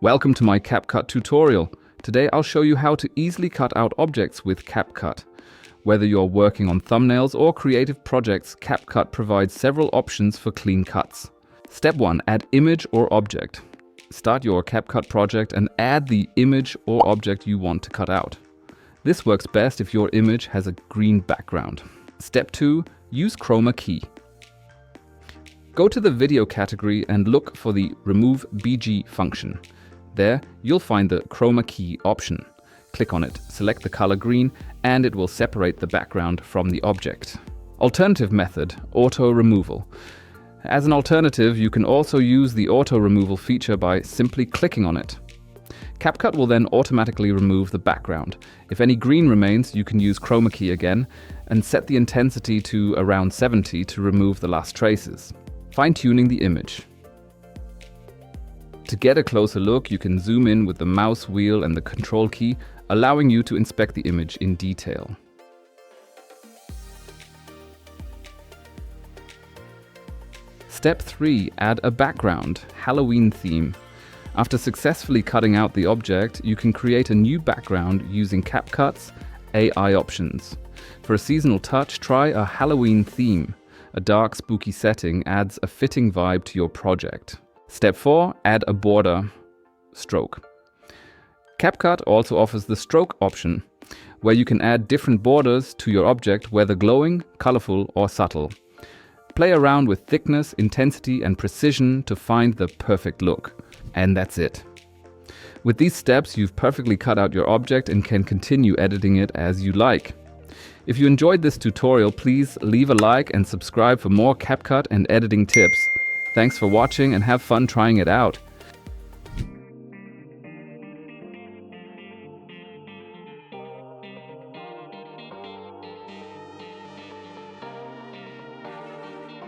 Welcome to my CapCut tutorial. Today I'll show you how to easily cut out objects with CapCut. Whether you're working on thumbnails or creative projects, CapCut provides several options for clean cuts. Step 1. Add image or object. Start your CapCut project and add the image or object you want to cut out. This works best if your image has a green background. Step 2. Use chroma key. Go to the video category and look for the Remove BG function. There, you'll find the chroma key option. Click on it, select the color green, and it will separate the background from the object. Alternative method, auto removal. As an alternative, you can also use the auto removal feature by simply clicking on it. CapCut will then automatically remove the background. If any green remains, you can use chroma key again and set the intensity to around 70 to remove the last traces. Fine-tuning the image. To get a closer look, you can zoom in with the mouse wheel and the control key, allowing you to inspect the image in detail. Step 3. Add a background, Halloween theme. After successfully cutting out the object, you can create a new background using CapCut's AI options. For a seasonal touch, try a Halloween theme. A dark, spooky setting adds a fitting vibe to your project. Step 4. Add a border, stroke. CapCut also offers the stroke option, where you can add different borders to your object, whether glowing, colorful, or subtle. Play around with thickness, intensity, and precision to find the perfect look. And that's it. With these steps, you've perfectly cut out your object and can continue editing it as you like. If you enjoyed this tutorial, please leave a like and subscribe for more CapCut and editing tips. Thanks for watching and have fun trying it out.